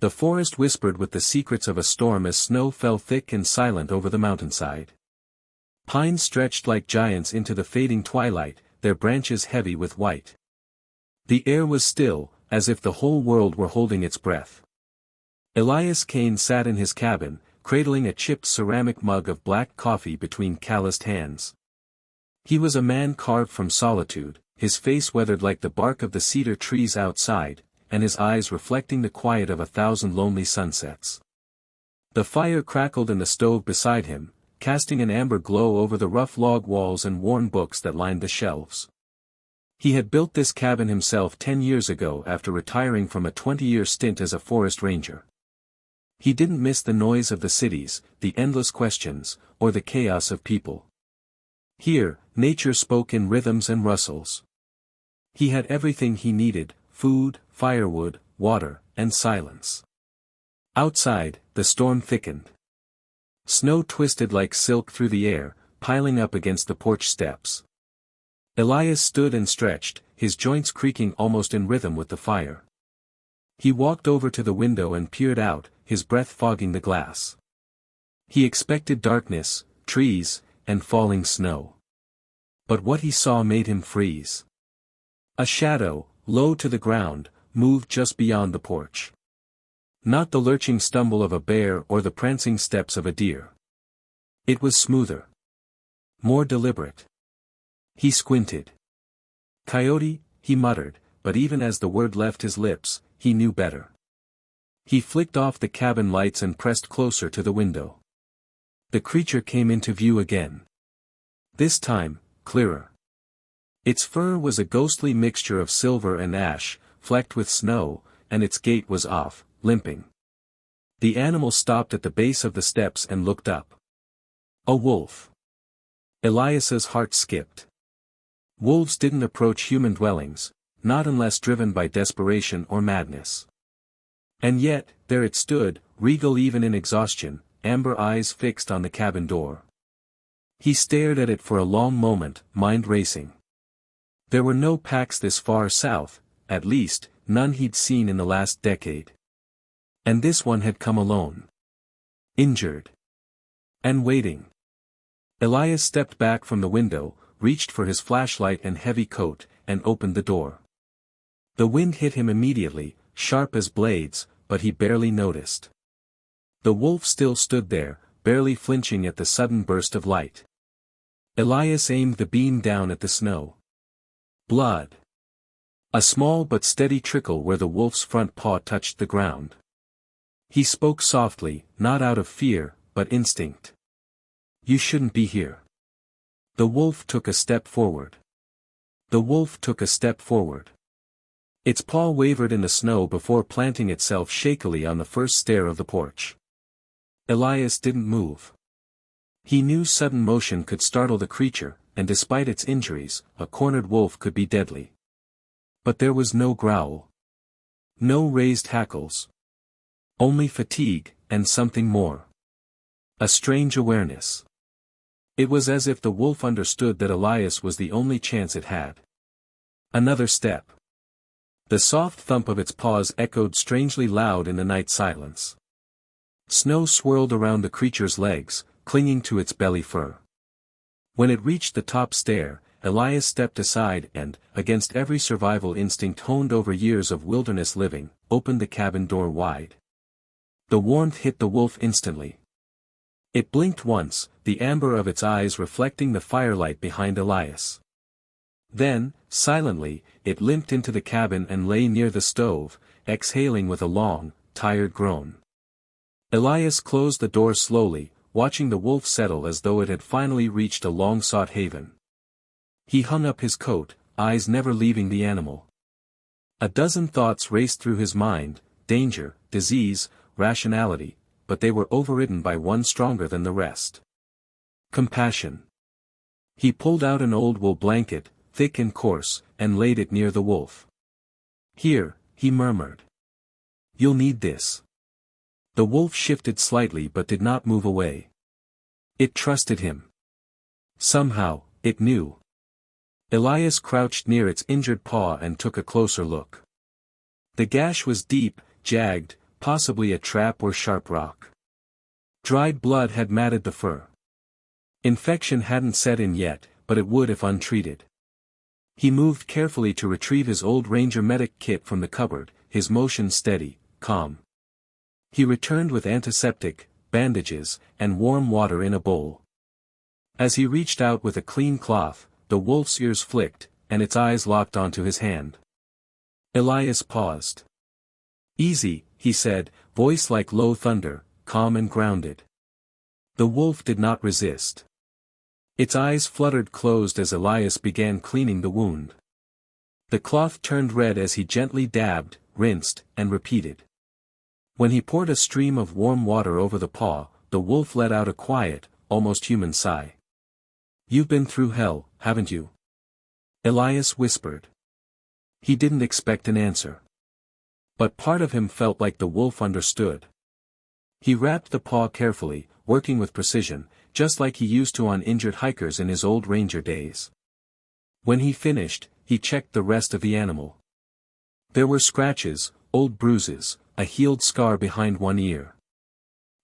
The forest whispered with the secrets of a storm as snow fell thick and silent over the mountainside. Pines stretched like giants into the fading twilight, their branches heavy with white. The air was still, as if the whole world were holding its breath. Elias Kane sat in his cabin, cradling a chipped ceramic mug of black coffee between calloused hands. He was a man carved from solitude, his face weathered like the bark of the cedar trees outside, and his eyes reflecting the quiet of 1,000 lonely sunsets. The fire crackled in the stove beside him, casting an amber glow over the rough log walls and worn books that lined the shelves. He had built this cabin himself 10 years ago after retiring from a 20-year stint as a forest ranger. He didn't miss the noise of the cities, the endless questions, or the chaos of people. Here, nature spoke in rhythms and rustles. He had everything he needed: food, firewood, water, and silence. Outside, the storm thickened. Snow twisted like silk through the air, piling up against the porch steps. Elias stood and stretched, his joints creaking almost in rhythm with the fire. He walked over to the window and peered out, his breath fogging the glass. He expected darkness, trees, and falling snow. But what he saw made him freeze. A shadow, low to the ground, moved just beyond the porch. Not the lurching stumble of a bear or the prancing steps of a deer. It was smoother. More deliberate. He squinted. "Coyote," he muttered, but even as the word left his lips, he knew better. He flicked off the cabin lights and pressed closer to the window. The creature came into view again. This time, clearer. Its fur was a ghostly mixture of silver and ash, flecked with snow, and its gait was off, limping. The animal stopped at the base of the steps and looked up. A wolf. Elias's heart skipped. Wolves didn't approach human dwellings, not unless driven by desperation or madness. And yet, there it stood, regal even in exhaustion, amber eyes fixed on the cabin door. He stared at it for a long moment, mind racing. There were no packs this far south, at least, none he'd seen in the last decade. And this one had come alone. Injured. And waiting. Elias stepped back from the window, reached for his flashlight and heavy coat, and opened the door. The wind hit him immediately, sharp as blades, but he barely noticed. The wolf still stood there, barely flinching at the sudden burst of light. Elias aimed the beam down at the snow. Blood. A small but steady trickle where the wolf's front paw touched the ground. He spoke softly, not out of fear, but instinct. "You shouldn't be here." The wolf took a step forward. The wolf took a step forward. Its paw wavered in the snow before planting itself shakily on the first stair of the porch. Elias didn't move. He knew sudden motion could startle the creature, and despite its injuries, a cornered wolf could be deadly. But there was no growl. No raised hackles. Only fatigue, and something more. A strange awareness. It was as if the wolf understood that Elias was the only chance it had. Another step. The soft thump of its paws echoed strangely loud in the night silence. Snow swirled around the creature's legs, clinging to its belly fur. When it reached the top stair, Elias stepped aside and, against every survival instinct honed over years of wilderness living, opened the cabin door wide. The warmth hit the wolf instantly. It blinked once, the amber of its eyes reflecting the firelight behind Elias. Then, silently, it limped into the cabin and lay near the stove, exhaling with a long, tired groan. Elias closed the door slowly, watching the wolf settle as though it had finally reached a long-sought haven. He hung up his coat, eyes never leaving the animal. A dozen thoughts raced through his mind: danger, disease, rationality, but they were overridden by one stronger than the rest. Compassion. He pulled out an old wool blanket, thick and coarse, and laid it near the wolf. "Here," he murmured. "You'll need this." The wolf shifted slightly but did not move away. It trusted him. Somehow, it knew. Elias crouched near its injured paw and took a closer look. The gash was deep, jagged, possibly a trap or sharp rock. Dried blood had matted the fur. Infection hadn't set in yet, but it would if untreated. He moved carefully to retrieve his old Ranger medic kit from the cupboard, his motion steady, calm. He returned with antiseptic, bandages, and warm water in a bowl. As he reached out with a clean cloth, the wolf's ears flicked, and its eyes locked onto his hand. Elias paused. "Easy," he said, voice like low thunder, calm and grounded. The wolf did not resist. Its eyes fluttered closed as Elias began cleaning the wound. The cloth turned red as he gently dabbed, rinsed, and repeated. When he poured a stream of warm water over the paw, the wolf let out a quiet, almost human sigh. "You've been through hell, haven't you?" Elias whispered. He didn't expect an answer. But part of him felt like the wolf understood. He wrapped the paw carefully, working with precision, just like he used to on injured hikers in his old ranger days. When he finished, he checked the rest of the animal. There were scratches, old bruises, a healed scar behind one ear.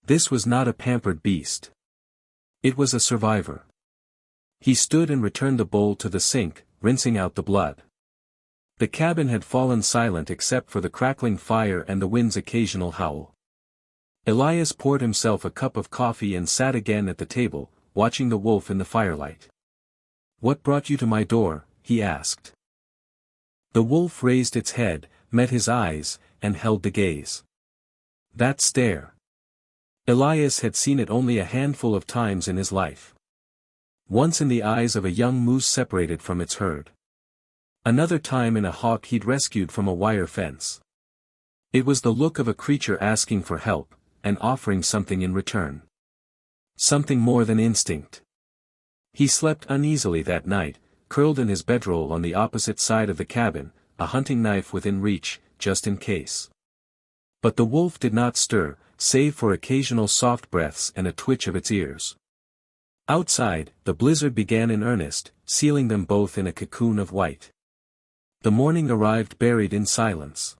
This was not a pampered beast. It was a survivor. He stood and returned the bowl to the sink, rinsing out the blood. The cabin had fallen silent except for the crackling fire and the wind's occasional howl. Elias poured himself a cup of coffee and sat again at the table, watching the wolf in the firelight. "What brought you to my door?" he asked. The wolf raised its head, met his eyes, and held the gaze. That stare. Elias had seen it only a handful of times in his life. Once in the eyes of a young moose separated from its herd. Another time in a hawk he'd rescued from a wire fence. It was the look of a creature asking for help, and offering something in return. Something more than instinct. He slept uneasily that night, curled in his bedroll on the opposite side of the cabin, a hunting knife within reach, just in case. But the wolf did not stir, save for occasional soft breaths and a twitch of its ears. Outside, the blizzard began in earnest, sealing them both in a cocoon of white. The morning arrived buried in silence.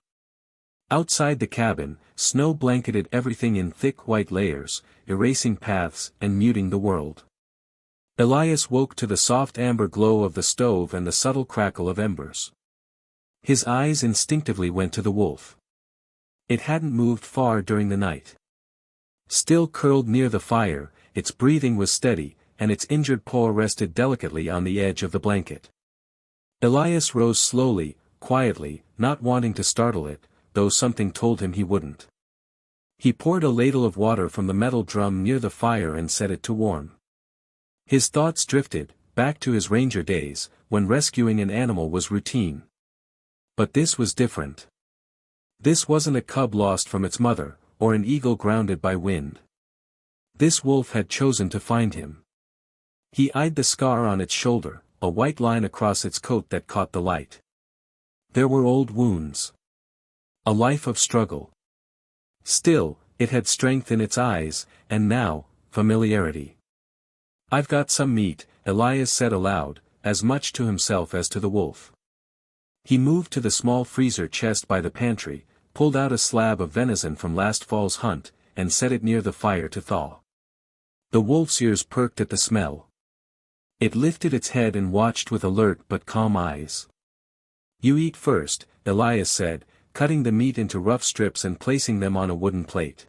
Outside the cabin, snow blanketed everything in thick white layers, erasing paths and muting the world. Elias woke to the soft amber glow of the stove and the subtle crackle of embers. His eyes instinctively went to the wolf. It hadn't moved far during the night. Still curled near the fire, its breathing was steady, and its injured paw rested delicately on the edge of the blanket. Elias rose slowly, quietly, not wanting to startle it, though something told him he wouldn't. He poured a ladle of water from the metal drum near the fire and set it to warm. His thoughts drifted, back to his ranger days, when rescuing an animal was routine. But this was different. This wasn't a cub lost from its mother, or an eagle grounded by wind. This wolf had chosen to find him. He eyed the scar on its shoulder, a white line across its coat that caught the light. There were old wounds. A life of struggle. Still, it had strength in its eyes, and now, familiarity. "I've got some meat," Elias said aloud, as much to himself as to the wolf. He moved to the small freezer chest by the pantry, pulled out a slab of venison from last fall's hunt, and set it near the fire to thaw. The wolf's ears perked at the smell. It lifted its head and watched with alert but calm eyes. "You eat first," Elias said, cutting the meat into rough strips and placing them on a wooden plate.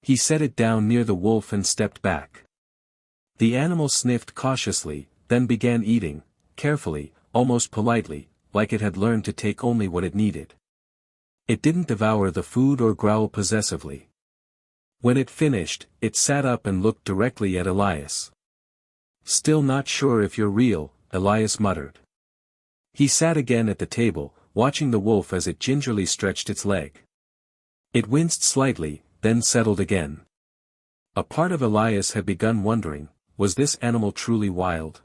He set it down near the wolf and stepped back. The animal sniffed cautiously, then began eating, carefully, almost politely, like it had learned to take only what it needed. It didn't devour the food or growl possessively. When it finished, it sat up and looked directly at Elias. "Still not sure if you're real," Elias muttered. He sat again at the table, watching the wolf as it gingerly stretched its leg. It winced slightly, then settled again. A part of Elias had begun wondering, was this animal truly wild?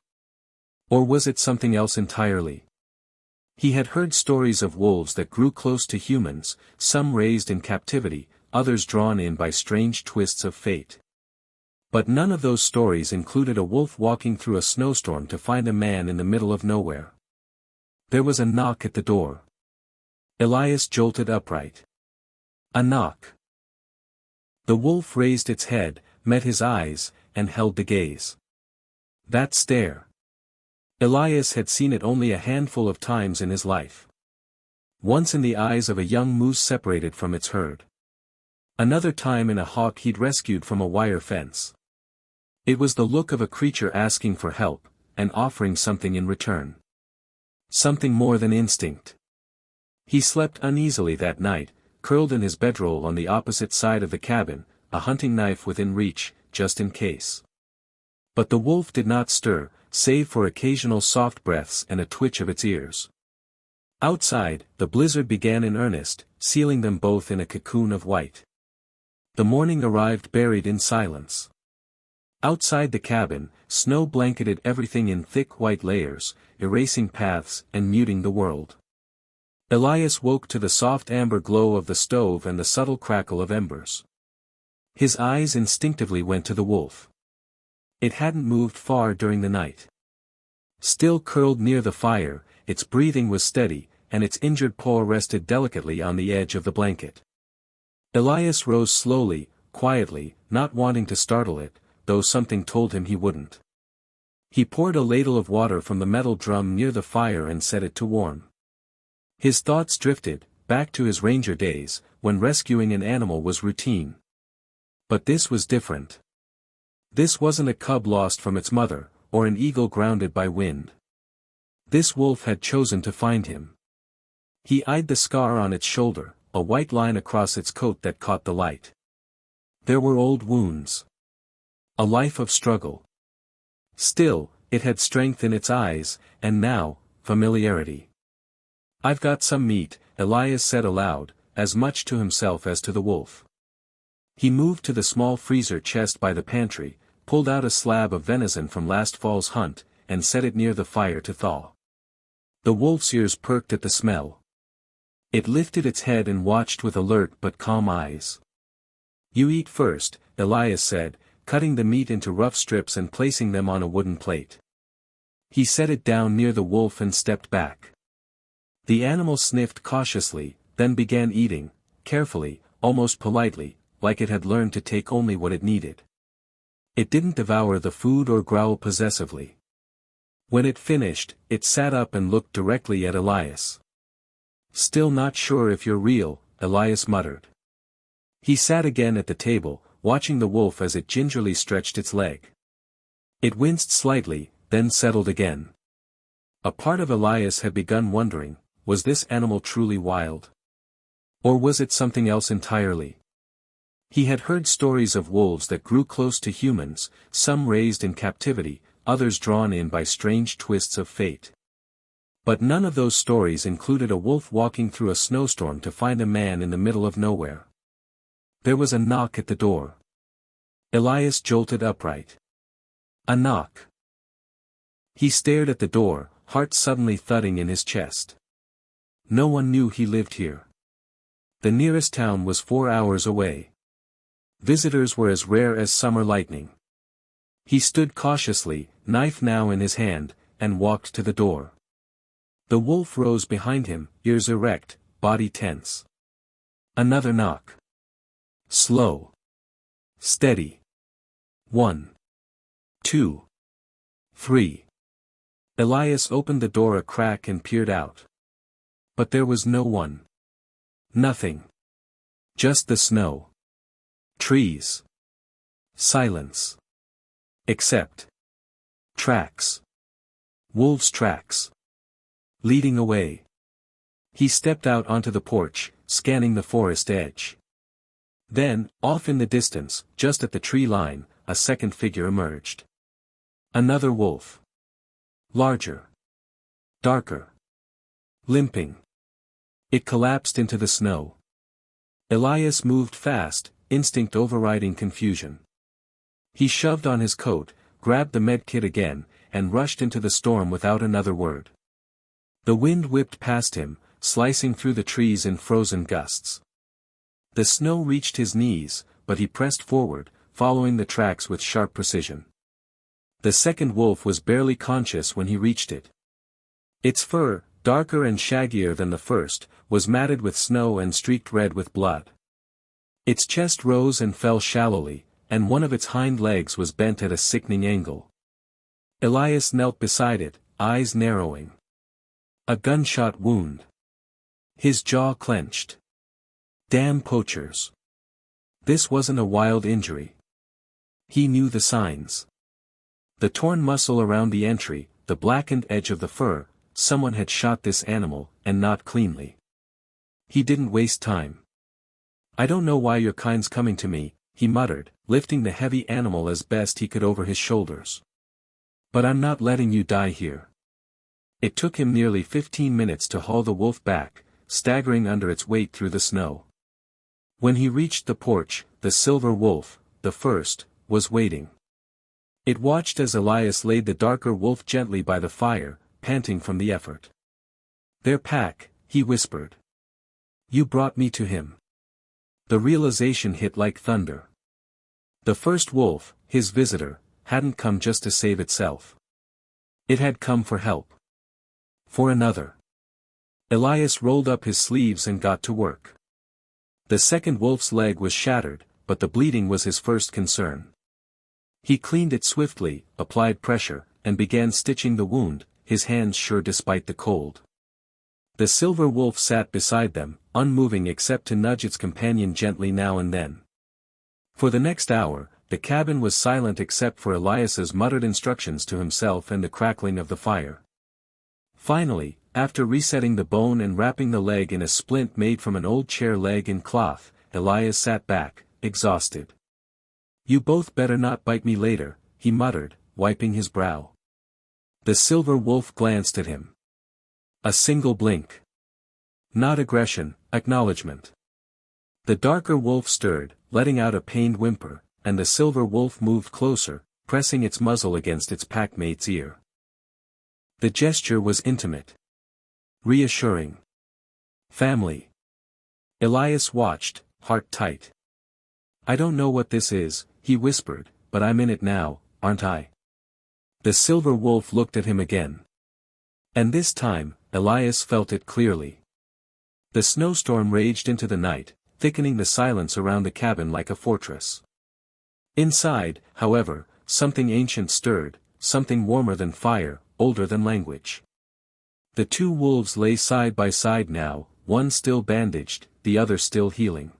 Or was it something else entirely? He had heard stories of wolves that grew close to humans, some raised in captivity, others drawn in by strange twists of fate. But none of those stories included a wolf walking through a snowstorm to find a man in the middle of nowhere. There was a knock at the door. Elias jolted upright. A knock. The wolf raised its head, met his eyes, and held the gaze. That stare. Elias had seen it only a handful of times in his life. Once in the eyes of a young moose separated from its herd. Another time in a hawk he'd rescued from a wire fence. It was the look of a creature asking for help, and offering something in return. Something more than instinct. He slept uneasily that night, curled in his bedroll on the opposite side of the cabin, a hunting knife within reach, just in case. But the wolf did not stir, save for occasional soft breaths and a twitch of its ears. Outside, the blizzard began in earnest, sealing them both in a cocoon of white. The morning arrived buried in silence. Outside the cabin, snow blanketed everything in thick white layers, erasing paths and muting the world. Elias woke to the soft amber glow of the stove and the subtle crackle of embers. His eyes instinctively went to the wolf. It hadn't moved far during the night. Still curled near the fire, its breathing was steady, and its injured paw rested delicately on the edge of the blanket. Elias rose slowly, quietly, not wanting to startle it, though something told him he wouldn't. He poured a ladle of water from the metal drum near the fire and set it to warm. His thoughts drifted, back to his ranger days, when rescuing an animal was routine. But this was different. This wasn't a cub lost from its mother, or an eagle grounded by wind. This wolf had chosen to find him. He eyed the scar on its shoulder, a white line across its coat that caught the light. There were old wounds. A life of struggle. Still, it had strength in its eyes, and now, familiarity. "I've got some meat," Elias said aloud, as much to himself as to the wolf. He moved to the small freezer chest by the pantry, pulled out a slab of venison from last fall's hunt, and set it near the fire to thaw. The wolf's ears perked at the smell. It lifted its head and watched with alert but calm eyes. "You eat first," Elias said, cutting the meat into rough strips and placing them on a wooden plate. He set it down near the wolf and stepped back. The animal sniffed cautiously, then began eating, carefully, almost politely, like it had learned to take only what it needed. It didn't devour the food or growl possessively. When it finished, it sat up and looked directly at Elias. "Still not sure if you're real," Elias muttered. He sat again at the table, watching the wolf as it gingerly stretched its leg. It winced slightly, then settled again. A part of Elias had begun wondering, was this animal truly wild? Or was it something else entirely? He had heard stories of wolves that grew close to humans, some raised in captivity, others drawn in by strange twists of fate. But none of those stories included a wolf walking through a snowstorm to find a man in the middle of nowhere. There was a knock at the door. Elias jolted upright. A knock. He stared at the door, heart suddenly thudding in his chest. No one knew he lived here. The nearest town was 4 hours away. Visitors were as rare as summer lightning. He stood cautiously, knife now in his hand, and walked to the door. The wolf rose behind him, ears erect, body tense. Another knock. Slow. Steady. 1. 2. 3. Elias opened the door a crack and peered out. But there was no one. Nothing. Just the snow. Trees. Silence. Except tracks. Wolves' tracks. Leading away. He stepped out onto the porch, scanning the forest edge. Then, off in the distance, just at the tree line, a second figure emerged. Another wolf. Larger. Darker. Limping. It collapsed into the snow. Elias moved fast, instinct overriding confusion. He shoved on his coat, grabbed the med kit again, and rushed into the storm without another word. The wind whipped past him, slicing through the trees in frozen gusts. The snow reached his knees, but he pressed forward, following the tracks with sharp precision. The second wolf was barely conscious when he reached it. Its fur, darker and shaggier than the first, was matted with snow and streaked red with blood. Its chest rose and fell shallowly, and one of its hind legs was bent at a sickening angle. Elias knelt beside it, eyes narrowing. A gunshot wound. His jaw clenched. Damn poachers. This wasn't a wild injury. He knew the signs. The torn muscle around the entry, the blackened edge of the fur, someone had shot this animal, and not cleanly. He didn't waste time. I don't know why your kind's coming to me, he muttered, lifting the heavy animal as best he could over his shoulders. But I'm not letting you die here. It took him nearly 15 minutes to haul the wolf back, staggering under its weight through the snow. When he reached the porch, the silver wolf, the first, was waiting. It watched as Elias laid the darker wolf gently by the fire, panting from the effort. Their pack, he whispered. You brought me to him. The realization hit like thunder. The first wolf, his visitor, hadn't come just to save itself. It had come for help. For another. Elias rolled up his sleeves and got to work. The second wolf's leg was shattered, but the bleeding was his first concern. He cleaned it swiftly, applied pressure, and began stitching the wound, his hands sure despite the cold. The silver wolf sat beside them, unmoving except to nudge its companion gently now and then. For the next hour, the cabin was silent except for Elias's muttered instructions to himself and the crackling of the fire. Finally, after resetting the bone and wrapping the leg in a splint made from an old chair leg in cloth, Elias sat back, exhausted. You both better not bite me later, he muttered, wiping his brow. The silver wolf glanced at him. A single blink. Not aggression, acknowledgement. The darker wolf stirred, letting out a pained whimper, and the silver wolf moved closer, pressing its muzzle against its packmate's ear. The gesture was intimate. Reassuring. Family. Elias watched, heart tight. I don't know what this is, he whispered, but I'm in it now, aren't I? The silver wolf looked at him again. And this time, Elias felt it clearly. The snowstorm raged into the night, thickening the silence around the cabin like a fortress. Inside, however, something ancient stirred, something warmer than fire, older than language. The two wolves lay side by side now, one still bandaged, the other still healing.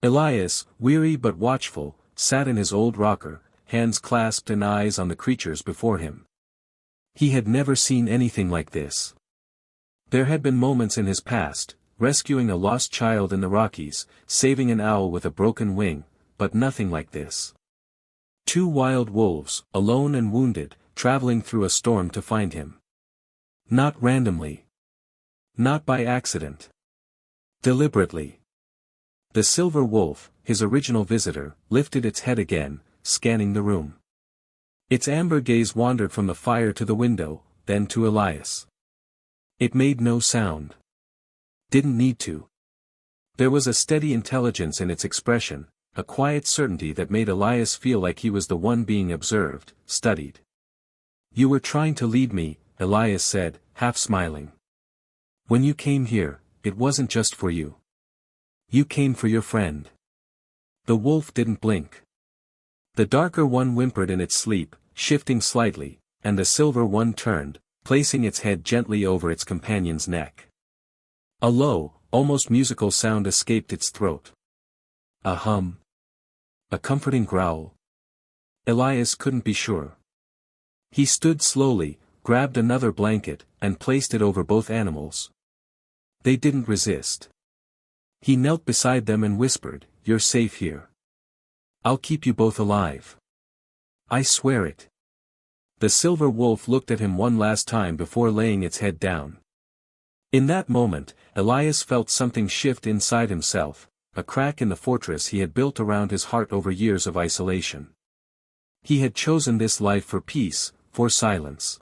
Elias, weary but watchful, sat in his old rocker, hands clasped and eyes on the creatures before him. He had never seen anything like this. There had been moments in his past, rescuing a lost child in the Rockies, saving an owl with a broken wing, but nothing like this. Two wild wolves, alone and wounded, traveling through a storm to find him. Not randomly. Not by accident. Deliberately. The silver wolf, his original visitor, lifted its head again, scanning the room. Its amber gaze wandered from the fire to the window, then to Elias. It made no sound. Didn't need to. There was a steady intelligence in its expression, a quiet certainty that made Elias feel like he was the one being observed, studied. You were trying to lead me, Elias said, half smiling. When you came here, it wasn't just for you. You came for your friend. The wolf didn't blink. The darker one whimpered in its sleep, shifting slightly, and the silver one turned, placing its head gently over its companion's neck. A low, almost musical sound escaped its throat. A hum. A comforting growl. Elias couldn't be sure. He stood slowly, grabbed another blanket, and placed it over both animals. They didn't resist. He knelt beside them and whispered, "You're safe here. I'll keep you both alive. I swear it." The silver wolf looked at him one last time before laying its head down. In that moment, Elias felt something shift inside himself, a crack in the fortress he had built around his heart over years of isolation. He had chosen this life for peace, for silence.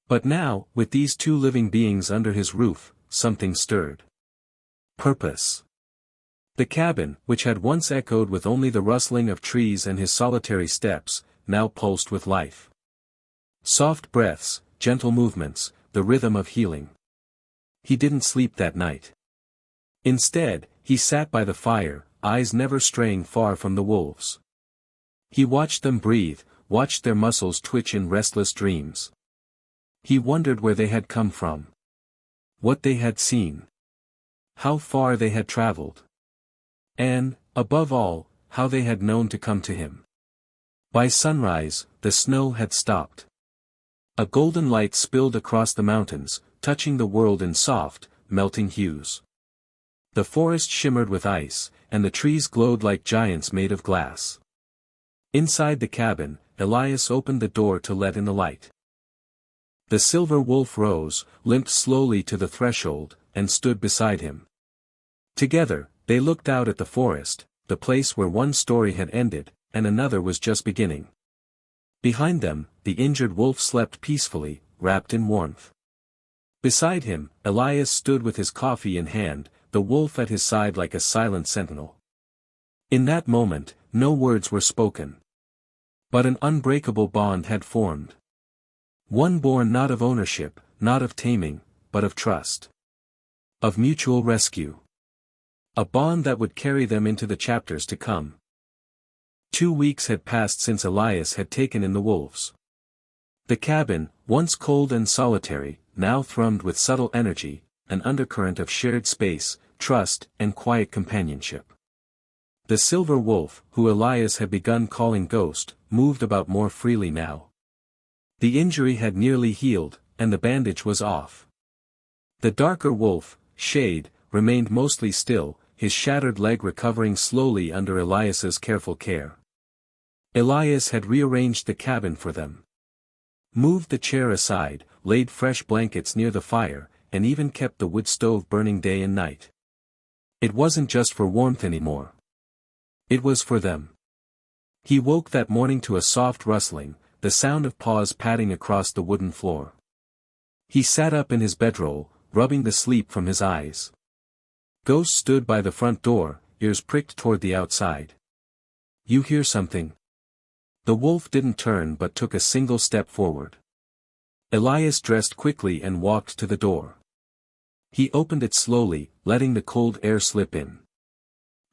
But now, with these two living beings under his roof, something stirred. Purpose. The cabin, which had once echoed with only the rustling of trees and his solitary steps, now pulsed with life. Soft breaths, gentle movements, the rhythm of healing. He didn't sleep that night. Instead, he sat by the fire, eyes never straying far from the wolves. He watched them breathe, watched their muscles twitch in restless dreams. He wondered where they had come from. What they had seen. How far they had traveled. And, above all, how they had known to come to him. By sunrise, the snow had stopped. A golden light spilled across the mountains, touching the world in soft, melting hues. The forest shimmered with ice, and the trees glowed like giants made of glass. Inside the cabin, Elias opened the door to let in the light. The silver wolf rose, limped slowly to the threshold, and stood beside him. Together, they looked out at the forest, the place where one story had ended, and another was just beginning. Behind them, the injured wolf slept peacefully, wrapped in warmth. Beside him, Elias stood with his coffee in hand, the wolf at his side like a silent sentinel. In that moment, no words were spoken. But an unbreakable bond had formed. One born not of ownership, not of taming, but of trust. Of mutual rescue. A bond that would carry them into the chapters to come. 2 weeks had passed since Elias had taken in the wolves. The cabin, once cold and solitary, now thrummed with subtle energy, an undercurrent of shared space, trust, and quiet companionship. The silver wolf, who Elias had begun calling Ghost, moved about more freely now. The injury had nearly healed, and the bandage was off. The darker wolf, Shade, remained mostly still, his shattered leg recovering slowly under Elias's careful care. Elias had rearranged the cabin for them. Moved the chair aside, laid fresh blankets near the fire, and even kept the wood stove burning day and night. It wasn't just for warmth anymore. It was for them. He woke that morning to a soft rustling, the sound of paws padding across the wooden floor. He sat up in his bedroll, rubbing the sleep from his eyes. Ghost stood by the front door, ears pricked toward the outside. "You hear something?" The wolf didn't turn but took a single step forward. Elias dressed quickly and walked to the door. He opened it slowly, letting the cold air slip in.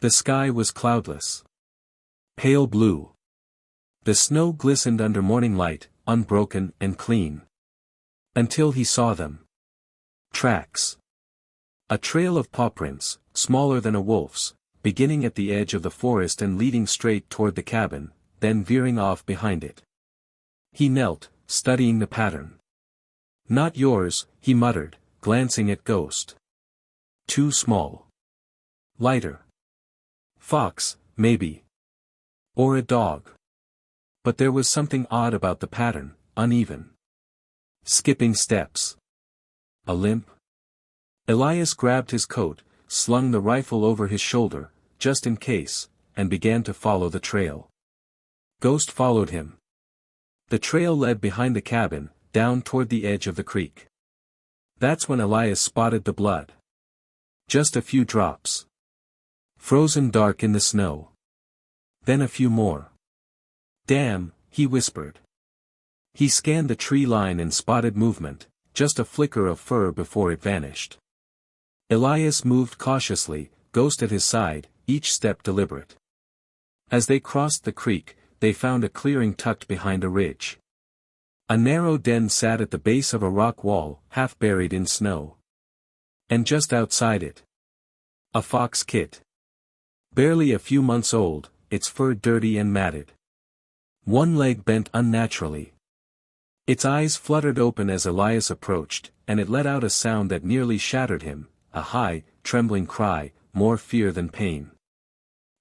The sky was cloudless. Pale blue. The snow glistened under morning light, unbroken and clean. Until he saw them. Tracks. A trail of pawprints, smaller than a wolf's, beginning at the edge of the forest and leading straight toward the cabin, then veering off behind it. He knelt, studying the pattern. "Not yours," he muttered, glancing at Ghost. "Too small. Lighter. Fox, maybe. Or a dog." But there was something odd about the pattern, uneven. Skipping steps. A limp. Elias grabbed his coat, slung the rifle over his shoulder, just in case, and began to follow the trail. Ghost followed him. The trail led behind the cabin, down toward the edge of the creek. That's when Elias spotted the blood. Just a few drops. Frozen dark in the snow. Then a few more. "Damn," he whispered. He scanned the tree line and spotted movement, just a flicker of fur before it vanished. Elias moved cautiously, Ghost at his side, each step deliberate. As they crossed the creek, they found a clearing tucked behind a ridge. A narrow den sat at the base of a rock wall, half buried in snow. And just outside it, a fox kit. Barely a few months old, its fur dirty and matted. One leg bent unnaturally. Its eyes fluttered open as Elias approached, and it let out a sound that nearly shattered him, a high, trembling cry, more fear than pain.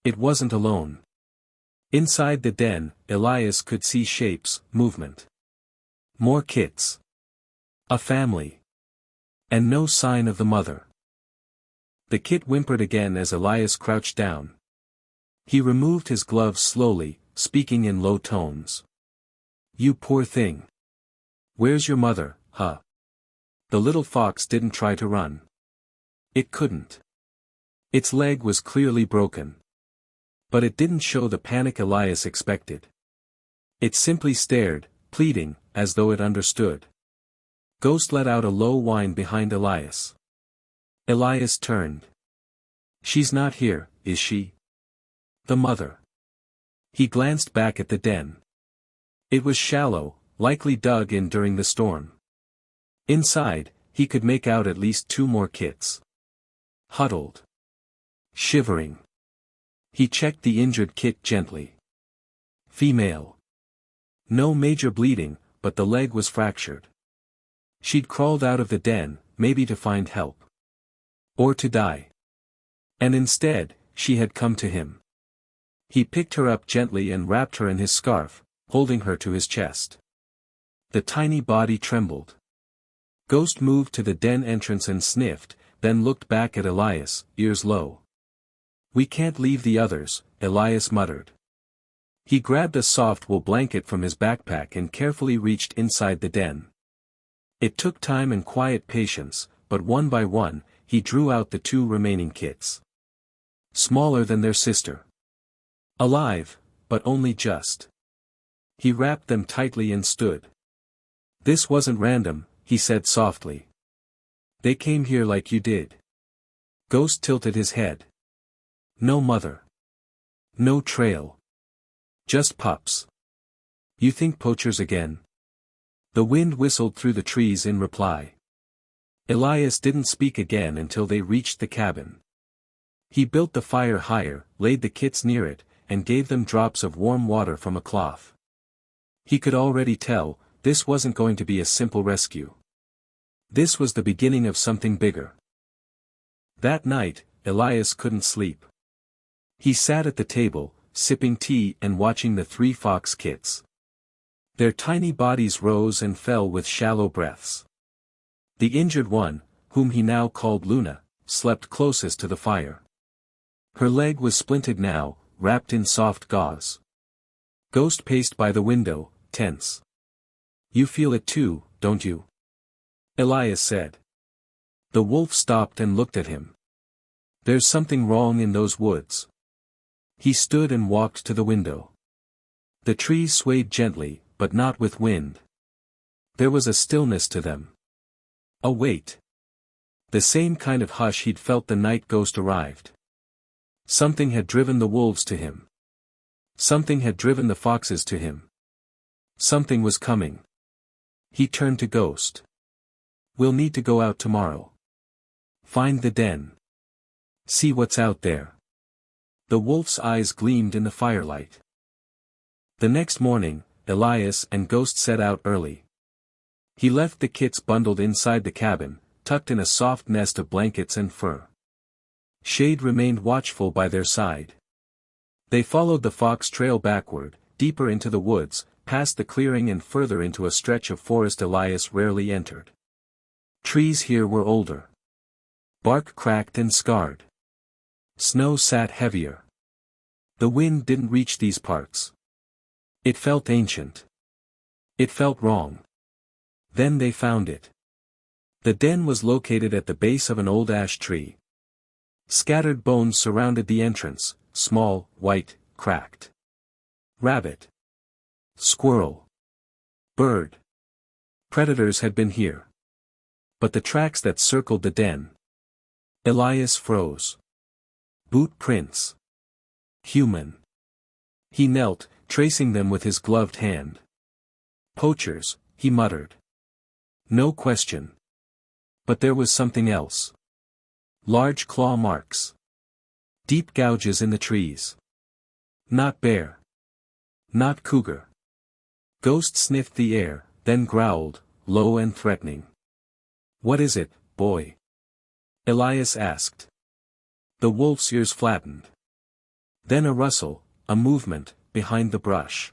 It wasn't alone. Inside the den, Elias could see shapes, movement. More kits. A family. And no sign of the mother. The kit whimpered again as Elias crouched down. He removed his gloves slowly, speaking in low tones. "You poor thing. Where's your mother, huh?" The little fox didn't try to run. It couldn't. Its leg was clearly broken. But it didn't show the panic Elias expected. It simply stared, pleading, as though it understood. Ghost let out a low whine behind Elias. Elias turned. "She's not here, is she?" The mother. He glanced back at the den. It was shallow, likely dug in during the storm. Inside, he could make out at least 2 more kits. Huddled. Shivering. He checked the injured kit gently. Female. No major bleeding, but the leg was fractured. She'd crawled out of the den, maybe to find help. Or to die. And instead, she had come to him. He picked her up gently and wrapped her in his scarf, holding her to his chest. The tiny body trembled. Ghost moved to the den entrance and sniffed, then looked back at Elias, ears low. "We can't leave the others," Elias muttered. He grabbed a soft wool blanket from his backpack and carefully reached inside the den. It took time and quiet patience, but one by one, he drew out the 2 remaining kits. Smaller than their sister. Alive, but only just. He wrapped them tightly and stood. "This wasn't random," he said softly. "They came here like you did." Ghost tilted his head. "No mother. No trail. Just pups. You think poachers again?" The wind whistled through the trees in reply. Elias didn't speak again until they reached the cabin. He built the fire higher, laid the kits near it, and gave them drops of warm water from a cloth. He could already tell, this wasn't going to be a simple rescue. This was the beginning of something bigger. That night, Elias couldn't sleep. He sat at the table, sipping tea and watching the 3 fox kits. Their tiny bodies rose and fell with shallow breaths. The injured one, whom he now called Luna, slept closest to the fire. Her leg was splinted now, wrapped in soft gauze. Ghost paced by the window, tense. "You feel it too, don't you?" Elias said. The wolf stopped and looked at him. "There's something wrong in those woods." He stood and walked to the window. The trees swayed gently, but not with wind. There was a stillness to them. A wait. The same kind of hush he'd felt the night Ghost arrived. Something had driven the wolves to him. Something had driven the foxes to him. Something was coming. He turned to Ghost. "We'll need to go out tomorrow. Find the den. See what's out there." The wolf's eyes gleamed in the firelight. The next morning, Elias and Ghost set out early. He left the kits bundled inside the cabin, tucked in a soft nest of blankets and fur. Shade remained watchful by their side. They followed the fox trail backward, deeper into the woods, past the clearing and further into a stretch of forest Elias rarely entered. Trees here were older. Bark cracked and scarred. Snow sat heavier. The wind didn't reach these parts. It felt ancient. It felt wrong. Then they found it. The den was located at the base of an old ash tree. Scattered bones surrounded the entrance, small, white, cracked. Rabbit. Squirrel. Bird. Predators had been here. But the tracks that circled the den. Elias froze. Boot prints. Human. He knelt, tracing them with his gloved hand. "Poachers," he muttered. No question. But there was something else. Large claw marks. Deep gouges in the trees. Not bear. Not cougar. Ghost sniffed the air, then growled, low and threatening. "What is it, boy?" Elias asked. The wolf's ears flattened. Then a rustle, a movement, behind the brush.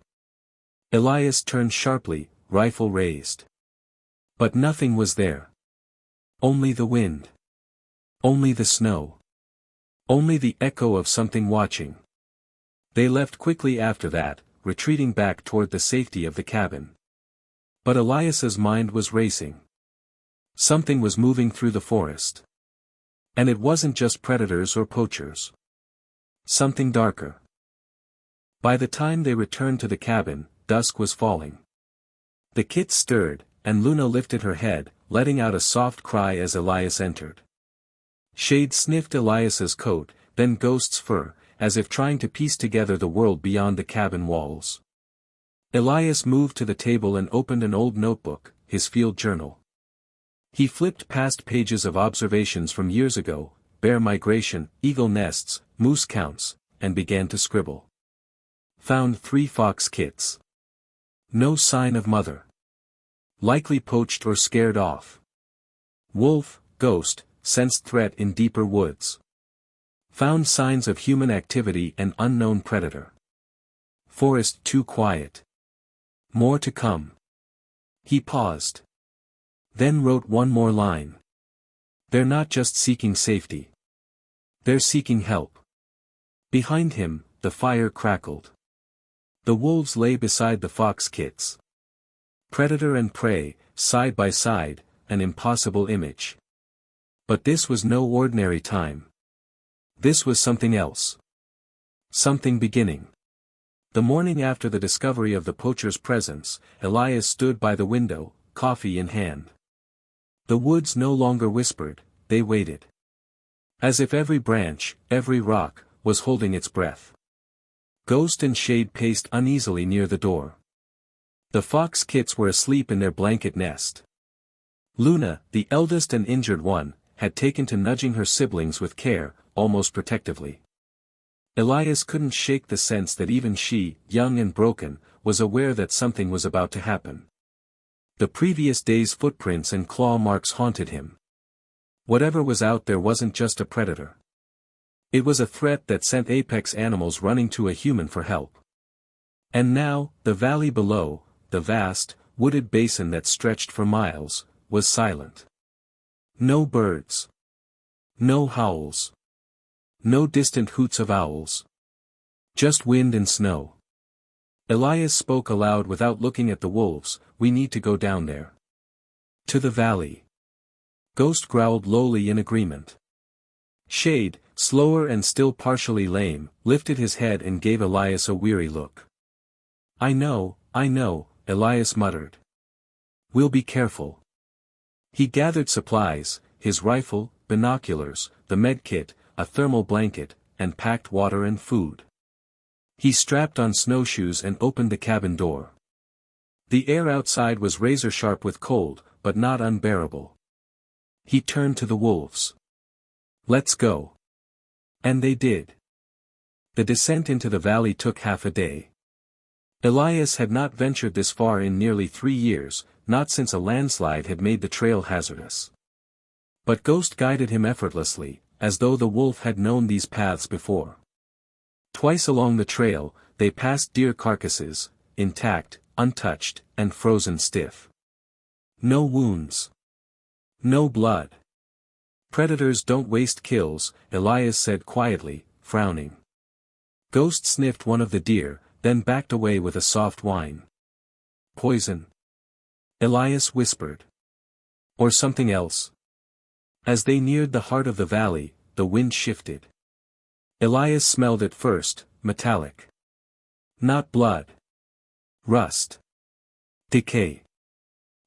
Elias turned sharply, rifle raised. But nothing was there. Only the wind. Only the snow. Only the echo of something watching. They left quickly after that, retreating back toward the safety of the cabin. But Elias's mind was racing. Something was moving through the forest. And it wasn't just predators or poachers. Something darker. By the time they returned to the cabin, dusk was falling. The kit stirred, and Luna lifted her head, letting out a soft cry as Elias entered. Shade sniffed Elias's coat, then Ghost's fur, as if trying to piece together the world beyond the cabin walls. Elias moved to the table and opened an old notebook, his field journal. He flipped past pages of observations from years ago, bear migration, eagle nests, moose counts, and began to scribble. Found 3 fox kits. No sign of mother. Likely poached or scared off. Wolf, ghost, sensed threat in deeper woods. Found signs of human activity and unknown predator. Forest too quiet. More to come. He paused. Then wrote one more line. They're not just seeking safety. They're seeking help. Behind him, the fire crackled. The wolves lay beside the fox kits. Predator and prey, side by side, an impossible image. But this was no ordinary time. This was something else. Something beginning. The morning after the discovery of the poacher's presence, Elias stood by the window, coffee in hand. The woods no longer whispered, they waited. As if every branch, every rock, was holding its breath. Ghost and Shade paced uneasily near the door. The fox kits were asleep in their blanket nest. Luna, the eldest and injured one, had taken to nudging her siblings with care, almost protectively. Elias couldn't shake the sense that even she, young and broken, was aware that something was about to happen. The previous day's footprints and claw marks haunted him. Whatever was out there wasn't just a predator. It was a threat that sent apex animals running to a human for help. And now, the valley below, the vast, wooded basin that stretched for miles, was silent. No birds. No howls. No distant hoots of owls. Just wind and snow. Elias spoke aloud without looking at the wolves, we need to go down there. To the valley. Ghost growled lowly in agreement. Shade, slower and still partially lame, lifted his head and gave Elias a weary look. I know, Elias muttered. We'll be careful. He gathered supplies, his rifle, binoculars, the medkit, a thermal blanket, and packed water and food. He strapped on snowshoes and opened the cabin door. The air outside was razor-sharp with cold, but not unbearable. He turned to the wolves. Let's go. And they did. The descent into the valley took half a day. Elias had not ventured this far in nearly 3 years, not since a landslide had made the trail hazardous. But Ghost guided him effortlessly, as though the wolf had known these paths before. Twice along the trail, they passed deer carcasses, intact, untouched, and frozen stiff. No wounds. No blood. Predators don't waste kills, Elias said quietly, frowning. Ghost sniffed one of the deer, then backed away with a soft whine. Poison. Elias whispered. Or something else. As they neared the heart of the valley, the wind shifted. Elias smelled it first, metallic. Not blood. Rust. Decay.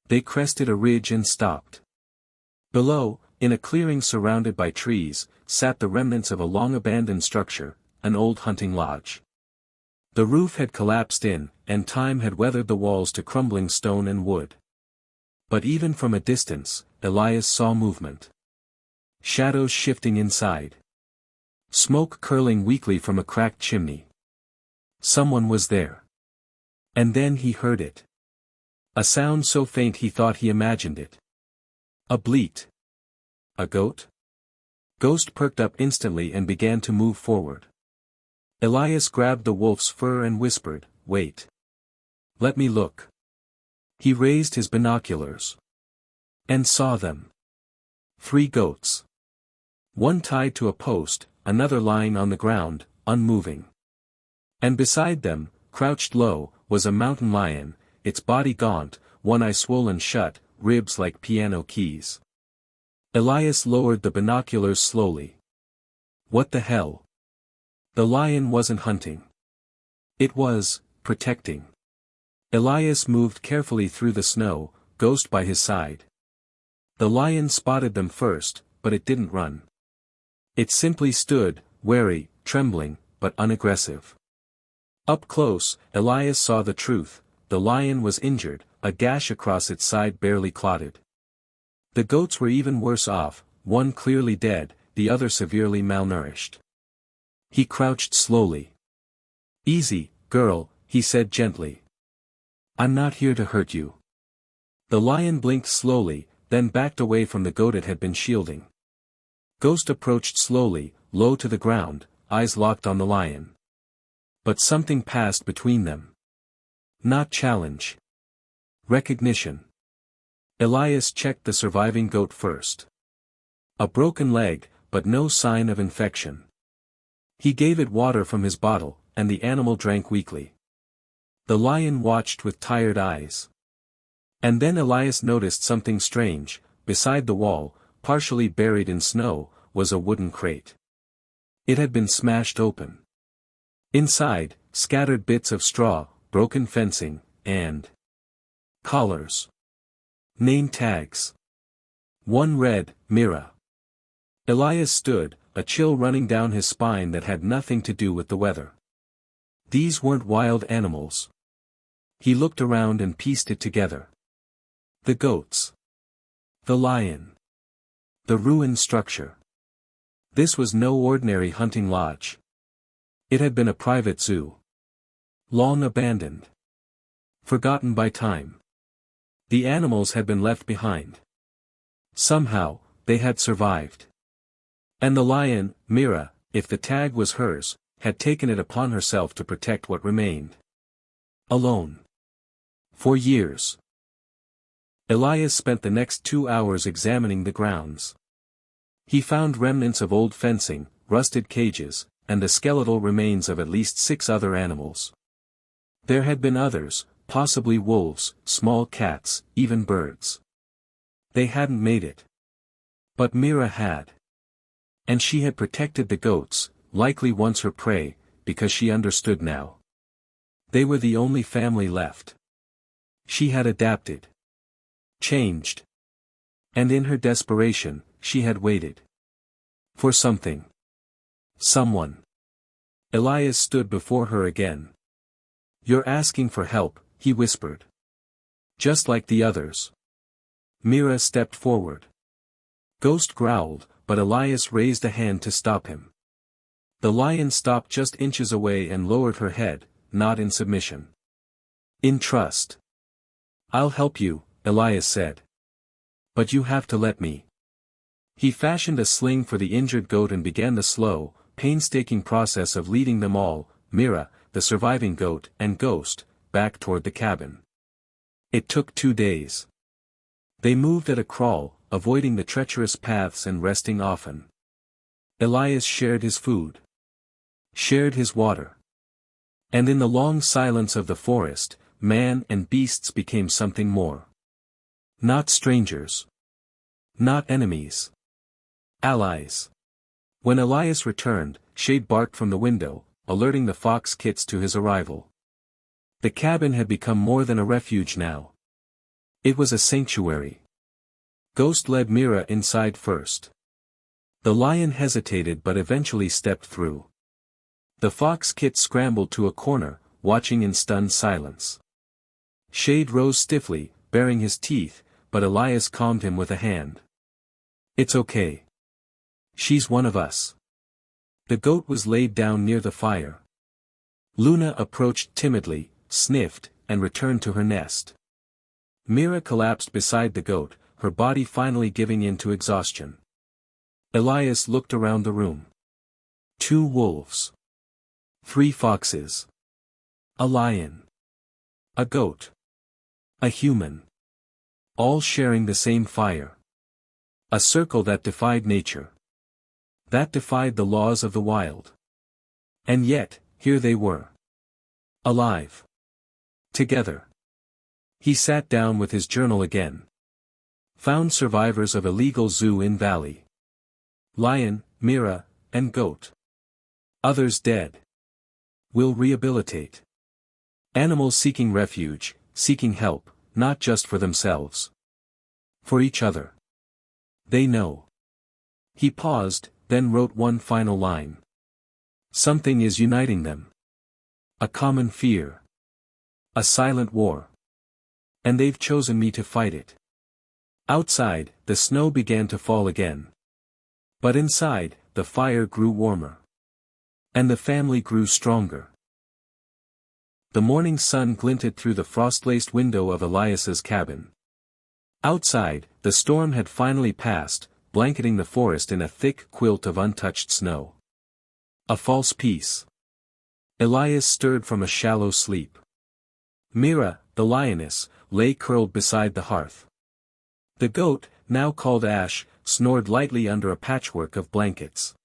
They crested a ridge and stopped. Below, in a clearing surrounded by trees, sat the remnants of a long-abandoned structure, an old hunting lodge. The roof had collapsed in, and time had weathered the walls to crumbling stone and wood. But even from a distance, Elias saw movement. Shadows shifting inside. Smoke curling weakly from a cracked chimney. Someone was there. And then he heard it. A sound so faint he thought he imagined it. A bleat. A goat? Ghost perked up instantly and began to move forward. Elias grabbed the wolf's fur and whispered, "Wait. Let me look." He raised his binoculars. And saw them. 3 goats. One tied to a post, another lying on the ground, unmoving. And beside them, crouched low, was a mountain lion, its body gaunt, one eye swollen shut, ribs like piano keys. Elias lowered the binoculars slowly. What the hell? The lion wasn't hunting. It was, protecting. Elias moved carefully through the snow, Ghost by his side. The lion spotted them first, but it didn't run. It simply stood, wary, trembling, but unaggressive. Up close, Elias saw the truth: the lion was injured, a gash across its side barely clotted. The goats were even worse off, one clearly dead, the other severely malnourished. He crouched slowly. "Easy, girl," he said gently. "I'm not here to hurt you." The lion blinked slowly, then backed away from the goat it had been shielding. Ghost approached slowly, low to the ground, eyes locked on the lion. But something passed between them. Not challenge. Recognition. Elias checked the surviving goat first. A broken leg, but no sign of infection. He gave it water from his bottle, and the animal drank weakly. The lion watched with tired eyes. And then Elias noticed something strange: beside the wall, partially buried in snow, was a wooden crate. It had been smashed open. Inside, scattered bits of straw, broken fencing, and collars. Name tags. One read, Mira. Elias stood, a chill running down his spine that had nothing to do with the weather. These weren't wild animals. He looked around and pieced it together. The goats. The lion. The ruined structure. This was no ordinary hunting lodge. It had been a private zoo. Long abandoned. Forgotten by time. The animals had been left behind. Somehow, they had survived. And the lion, Mira, if the tag was hers, had taken it upon herself to protect what remained. Alone. For years. Elias spent the next 2 hours examining the grounds. He found remnants of old fencing, rusted cages, and the skeletal remains of at least 6 other animals. There had been others, possibly wolves, small cats, even birds. They hadn't made it. But Mira had. And she had protected the goats, likely once her prey, because she understood now. They were the only family left. She had adapted. Changed. And in her desperation, she had waited. For something. Someone. Elias stood before her again. "You're asking for help," he whispered. "Just like the others." Mira stepped forward. Ghost growled, but Elias raised a hand to stop him. The lion stopped just inches away and lowered her head, not in submission. In trust. "I'll help you," Elias said. "But you have to let me." He fashioned a sling for the injured goat and began the slow, painstaking process of leading them all, Mira, the surviving goat, and Ghost, back toward the cabin. It took 2 days. They moved at a crawl, avoiding the treacherous paths and resting often. Elias shared his food. Shared his water. And in the long silence of the forest, man and beasts became something more. Not strangers. Not enemies. Allies. When Elias returned, Shade barked from the window, alerting the fox kits to his arrival. The cabin had become more than a refuge now. It was a sanctuary. Ghost led Mira inside first. The lion hesitated but eventually stepped through. The fox kit scrambled to a corner, watching in stunned silence. Shade rose stiffly, baring his teeth, but Elias calmed him with a hand. "It's okay. She's one of us." The goat was laid down near the fire. Luna approached timidly, sniffed, and returned to her nest. Mira collapsed beside the goat, her body finally giving in to exhaustion. Elias looked around the room. 2 wolves. 3 foxes. A lion. A goat. A human. All sharing the same fire. A circle that defied nature. That defied the laws of the wild. And yet, here they were. Alive. Together. He sat down with his journal again. Found survivors of illegal zoo in valley. Lion, Mira, and goat. Others dead. Will rehabilitate. Animals seeking refuge, seeking help, not just for themselves. For each other. They know. He paused, then wrote one final line. Something is uniting them. A common fear. A silent war. And they've chosen me to fight it. Outside, the snow began to fall again. But inside, the fire grew warmer. And the family grew stronger. The morning sun glinted through the frost-laced window of Elias's cabin. Outside, the storm had finally passed, blanketing the forest in a thick quilt of untouched snow. A false peace. Elias stirred from a shallow sleep. Mira, the lioness, lay curled beside the hearth. The goat, now called Ash, snored lightly under a patchwork of blankets.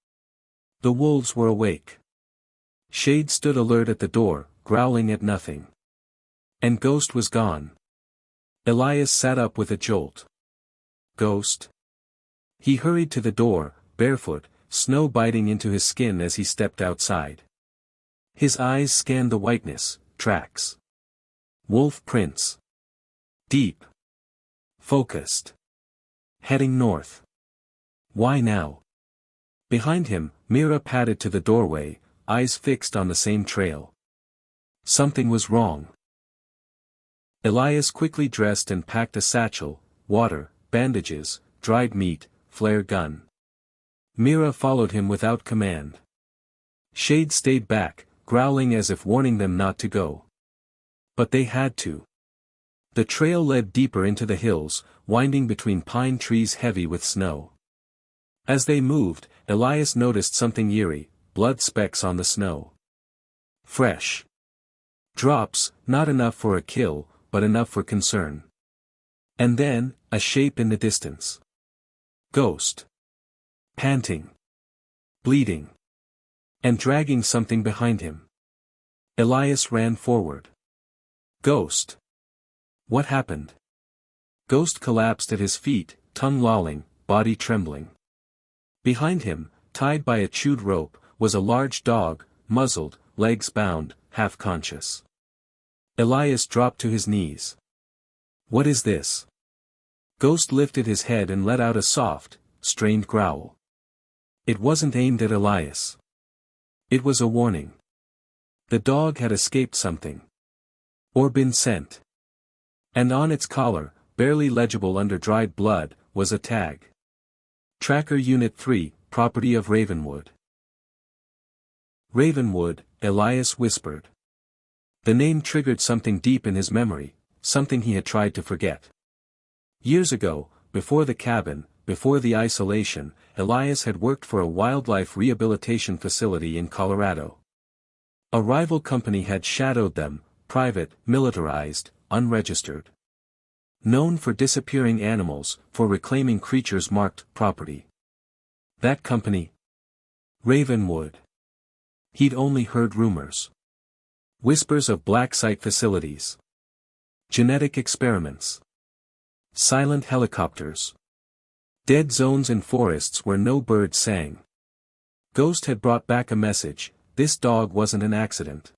The wolves were awake. Shade stood alert at the door, growling at nothing. And Ghost was gone. Elias sat up with a jolt. Ghost? He hurried to the door, barefoot, snow biting into his skin as he stepped outside. His eyes scanned the whiteness, tracks. Wolf prints. Deep. Focused. Heading north. Why now? Behind him, Mira padded to the doorway, eyes fixed on the same trail. Something was wrong. Elias quickly dressed and packed a satchel, water, bandages, dried meat, flare gun. Mira followed him without command. Shade stayed back, growling as if warning them not to go. But they had to. The trail led deeper into the hills, winding between pine trees heavy with snow. As they moved, Elias noticed something eerie, blood specks on the snow. Fresh. Drops, not enough for a kill, but enough for concern. And then, a shape in the distance. Ghost. Panting. Bleeding. And dragging something behind him. Elias ran forward. Ghost. What happened? Ghost collapsed at his feet, tongue lolling, body trembling. Behind him, tied by a chewed rope, was a large dog, muzzled, legs bound, half-conscious. Elias dropped to his knees. What is this? Ghost lifted his head and let out a soft, strained growl. It wasn't aimed at Elias. It was a warning. The dog had escaped something. Or been sent. And on its collar, barely legible under dried blood, was a tag. Tracker Unit 3, property of Ravenwood. Ravenwood, Elias whispered. The name triggered something deep in his memory, something he had tried to forget. Years ago, before the cabin, before the isolation, Elias had worked for a wildlife rehabilitation facility in Colorado. A rival company had shadowed them, private, militarized, unregistered. Known for disappearing animals, for reclaiming creatures marked property. That company? Ravenwood. He'd only heard rumors. Whispers of black site facilities. Genetic experiments. Silent helicopters. Dead zones in forests where no birds sang. Ghost had brought back a message, this dog wasn't an accident.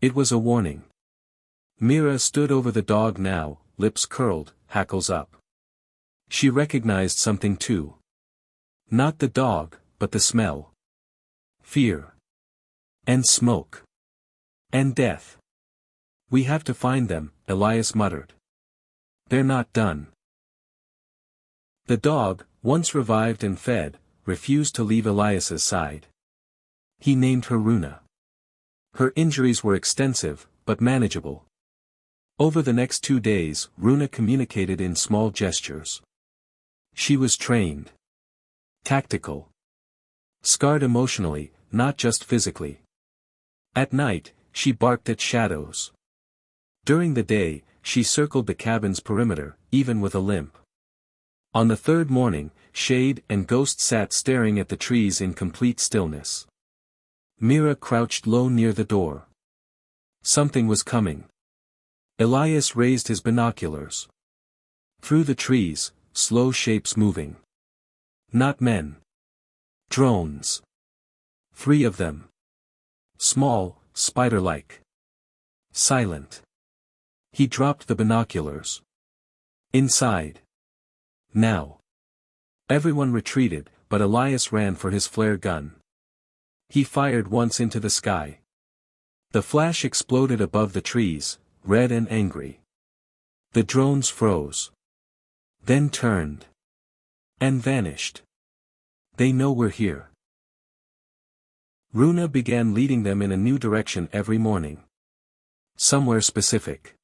It was a warning. Mira stood over the dog now, lips curled, hackles up. She recognized something too. Not the dog, but the smell. Fear. And smoke. And death. We have to find them, Elias muttered. They're not done. The dog, once revived and fed, refused to leave Elias's side. He named her Runa. Her injuries were extensive, but manageable. Over the next 2 days, Runa communicated in small gestures. She was trained. Tactical. Scarred emotionally, not just physically. At night, she barked at shadows. During the day, she circled the cabin's perimeter, even with a limp. On the third morning, Shade and Ghost sat staring at the trees in complete stillness. Mira crouched low near the door. Something was coming. Elias raised his binoculars. Through the trees, slow shapes moving. Not men. Drones. 3 of them. Small, spider-like. Silent. He dropped the binoculars. Inside. Now. Everyone retreated, but Elias ran for his flare gun. He fired once into the sky. The flash exploded above the trees, red and angry. The drones froze. Then turned. And vanished. They know we're here. Runa began leading them in a new direction every morning. Somewhere specific.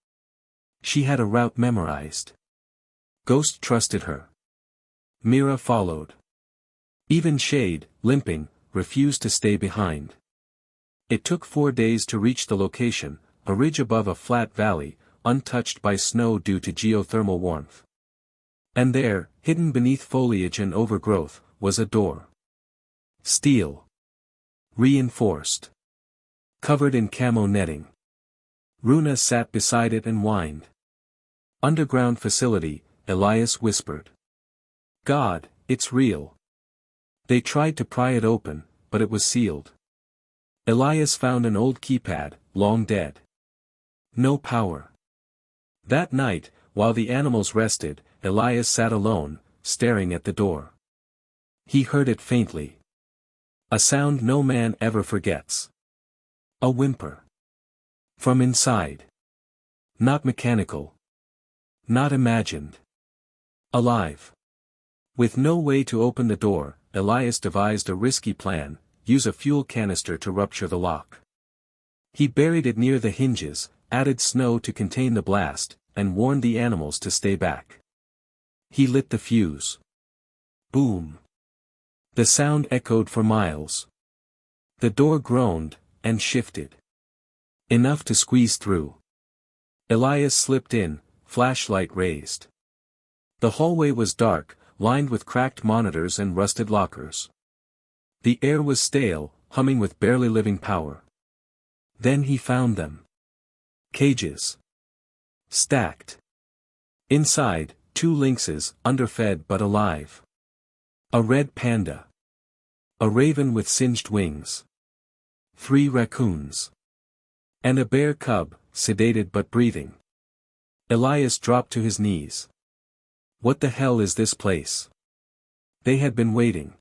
She had a route memorized. Ghost trusted her. Mira followed. Even Shade, limping, refused to stay behind. It took 4 days to reach the location, a ridge above a flat valley, untouched by snow due to geothermal warmth. And there, hidden beneath foliage and overgrowth, was a door. Steel. Reinforced. Covered in camo netting. Runa sat beside it and whined. Underground facility, Elias whispered. God, it's real. They tried to pry it open, but it was sealed. Elias found an old keypad, long dead. No power. That night, while the animals rested, Elias sat alone, staring at the door. He heard it faintly. A sound no man ever forgets. A whimper. From inside. Not mechanical. Not imagined. Alive. With no way to open the door, Elias devised a risky plan: use a fuel canister to rupture the lock. He buried it near the hinges, added snow to contain the blast, and warned the animals to stay back. He lit the fuse. Boom. The sound echoed for miles. The door groaned, and shifted. Enough to squeeze through. Elias slipped in, flashlight raised. The hallway was dark, lined with cracked monitors and rusted lockers. The air was stale, humming with barely living power. Then he found them. Cages. Stacked. Inside, 2 lynxes, underfed but alive. A red panda. A raven with singed wings. 3 raccoons. And a bear cub, sedated but breathing. Elias dropped to his knees. What the hell is this place? They had been waiting.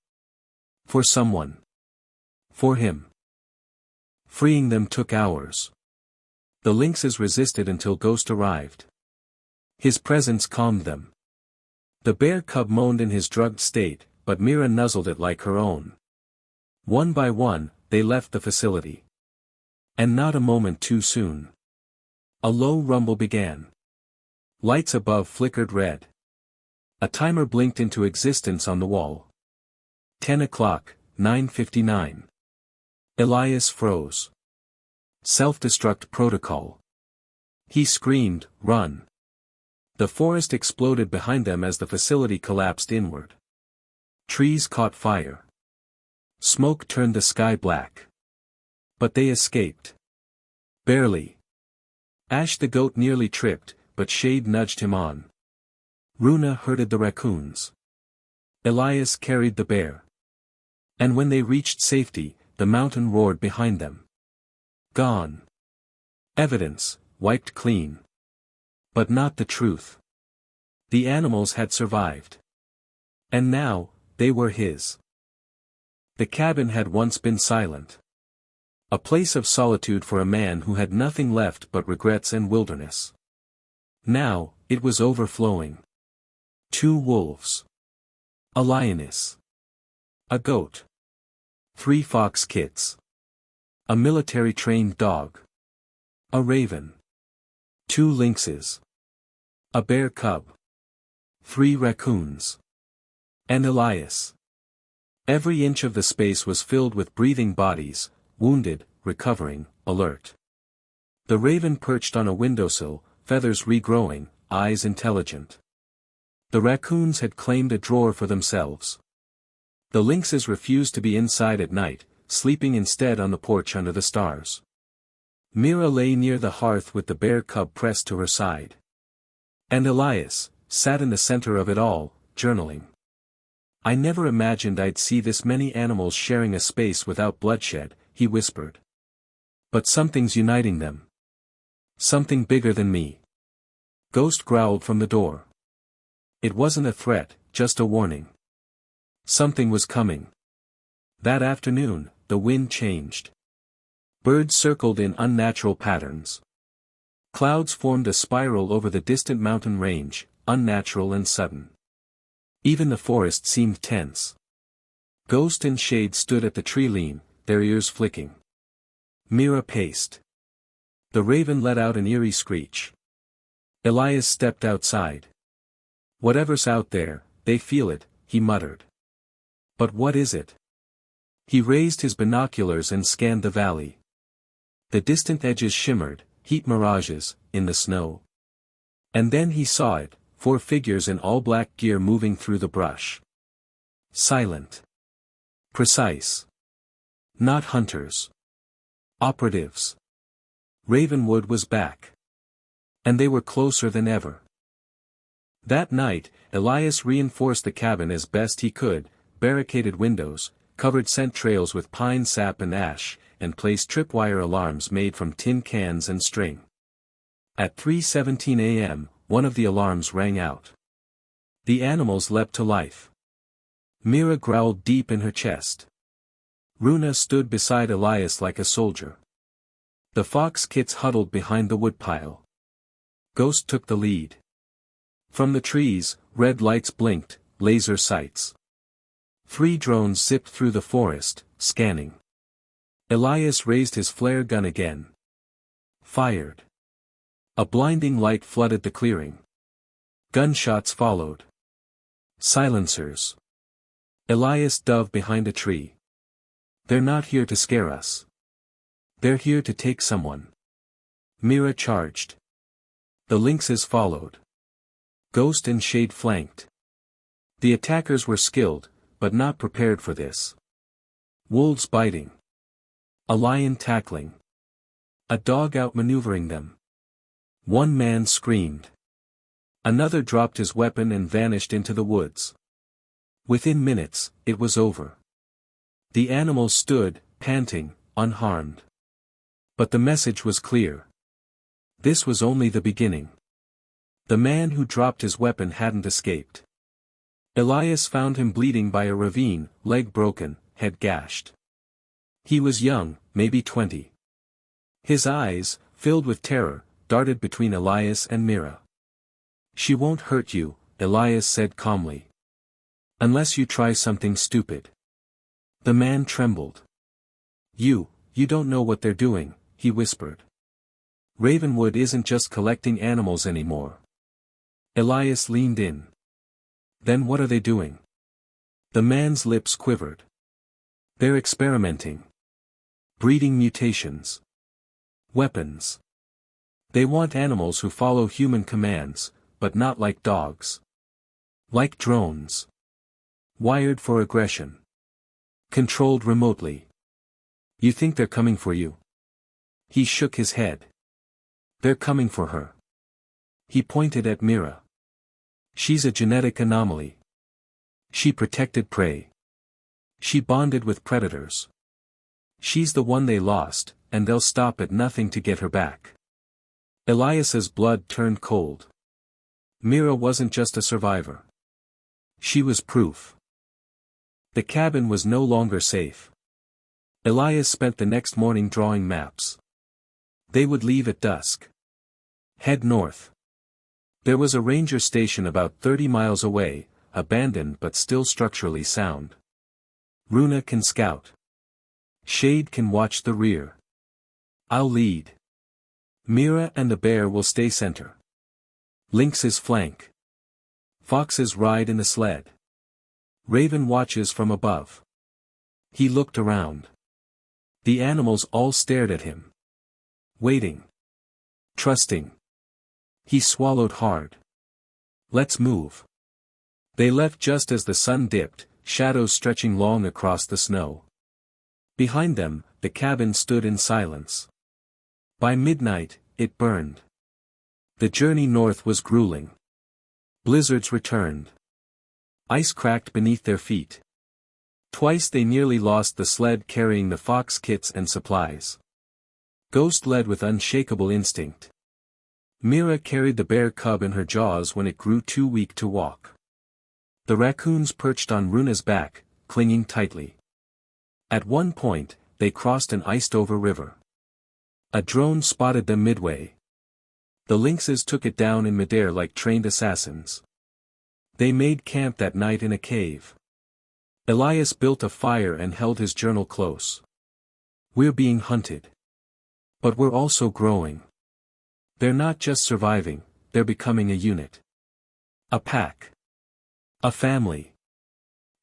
For someone. For him. Freeing them took hours. The lynxes resisted until Ghost arrived. His presence calmed them. The bear cub moaned in his drugged state, but Mira nuzzled it like her own. One by one, they left the facility. And not a moment too soon. A low rumble began. Lights above flickered red. A timer blinked into existence on the wall. 10 o'clock, 9:59. Elias froze. Self-destruct protocol. He screamed, "Run!" The forest exploded behind them as the facility collapsed inward. Trees caught fire. Smoke turned the sky black. But they escaped. Barely. Ash the goat nearly tripped, but Shade nudged him on. Runa herded the raccoons. Elias carried the bear. And when they reached safety, the mountain roared behind them. Gone. Evidence, wiped clean. But not the truth. The animals had survived. And now, they were his. The cabin had once been silent. A place of solitude for a man who had nothing left but regrets and wilderness. Now, it was overflowing. 2 wolves. A lioness. A goat. 3 fox kits. A military-trained dog. A raven. 2 lynxes. A bear cub. 3 raccoons. And Elias. Every inch of the space was filled with breathing bodies, wounded, recovering, alert. The raven perched on a windowsill, feathers regrowing, eyes intelligent. The raccoons had claimed a drawer for themselves. The lynxes refused to be inside at night, sleeping instead on the porch under the stars. Mira lay near the hearth with the bear cub pressed to her side. And Elias sat in the center of it all, journaling. "I never imagined I'd see this many animals sharing a space without bloodshed," he whispered. "But something's uniting them. Something bigger than me." Ghost growled from the door. It wasn't a threat, just a warning. Something was coming. That afternoon, the wind changed. Birds circled in unnatural patterns. Clouds formed a spiral over the distant mountain range, unnatural and sudden. Even the forest seemed tense. Ghost and Shade stood at the tree line, their ears flicking. Mira paced. The raven let out an eerie screech. Elias stepped outside. Whatever's out there, they feel it, he muttered. But what is it? He raised his binoculars and scanned the valley. The distant edges shimmered, heat mirages, in the snow. And then he saw it, 4 figures in all black gear moving through the brush. Silent. Precise. Not hunters. Operatives. Ravenwood was back. And they were closer than ever. That night, Elias reinforced the cabin as best he could, barricaded windows, covered scent trails with pine sap and ash, and placed tripwire alarms made from tin cans and string. At 3:17 a.m., one of the alarms rang out. The animals leapt to life. Mira growled deep in her chest. Runa stood beside Elias like a soldier. The fox kits huddled behind the woodpile. Ghost took the lead. From the trees, red lights blinked, laser sights. 3 drones zipped through the forest, scanning. Elias raised his flare gun again. Fired. A blinding light flooded the clearing. Gunshots followed. Silencers. Elias dove behind a tree. They're not here to scare us. They're here to take someone. Mira charged. The lynxes followed. Ghost and Shade flanked. The attackers were skilled, but not prepared for this. Wolves biting. A lion tackling. A dog outmaneuvering them. One man screamed. Another dropped his weapon and vanished into the woods. Within minutes, it was over. The animals stood, panting, unharmed. But the message was clear. This was only the beginning. The man who dropped his weapon hadn't escaped. Elias found him bleeding by a ravine, leg broken, head gashed. He was young, maybe 20. His eyes, filled with terror, darted between Elias and Mira. "She won't hurt you," Elias said calmly. "Unless you try something stupid." The man trembled. You don't know what they're doing," he whispered. "Ravenwood isn't just collecting animals anymore." Elias leaned in. "Then what are they doing?" The man's lips quivered. "They're experimenting. Breeding mutations. Weapons. They want animals who follow human commands, but not like dogs. Like drones. Wired for aggression. Controlled remotely. You think they're coming for you?" He shook his head. "They're coming for her." He pointed at Mira. "She's a genetic anomaly. She protected prey. She bonded with predators. She's the one they lost, and they'll stop at nothing to get her back." Elias's blood turned cold. Mira wasn't just a survivor. She was proof. The cabin was no longer safe. Elias spent the next morning drawing maps. They would leave at dusk. Head north. There was a ranger station about 30 miles away, abandoned but still structurally sound. Runa can scout. Shade can watch the rear. I'll lead. Mira and the bear will stay center. Lynxes flank. Foxes ride in the sled. Raven watches from above. He looked around. The animals all stared at him. Waiting. Trusting. He swallowed hard. "Let's move." They left just as the sun dipped, shadows stretching long across the snow. Behind them, the cabin stood in silence. By midnight, it burned. The journey north was grueling. Blizzards returned. Ice cracked beneath their feet. Twice they nearly lost the sled carrying the fox kits and supplies. Ghost led with unshakable instinct. Mira carried the bear cub in her jaws when it grew too weak to walk. The raccoons perched on Runa's back, clinging tightly. At one point, they crossed an iced-over river. A drone spotted them midway. The lynxes took it down in midair like trained assassins. They made camp that night in a cave. Elias built a fire and held his journal close. We're being hunted. But we're also growing. They're not just surviving, they're becoming a unit. A pack. A family.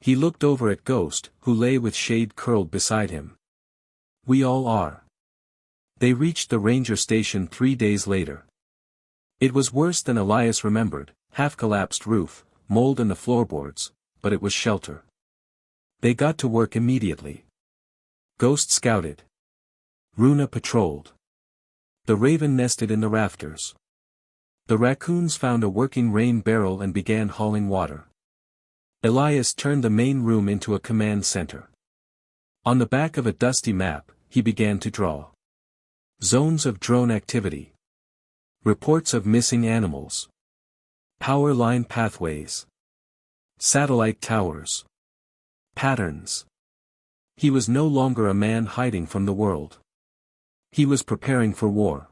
He looked over at Ghost, who lay with shade curled beside him. We all are. They reached the ranger station 3 days later. It was worse than Elias remembered, half-collapsed roof, mold in the floorboards, but it was shelter. They got to work immediately. Ghost scouted. Runa patrolled. The raven nested in the rafters. The raccoons found a working rain barrel and began hauling water. Elias turned the main room into a command center. On the back of a dusty map, he began to draw. Zones of drone activity. Reports of missing animals. Power line pathways. Satellite towers. Patterns. He was no longer a man hiding from the world. He was preparing for war.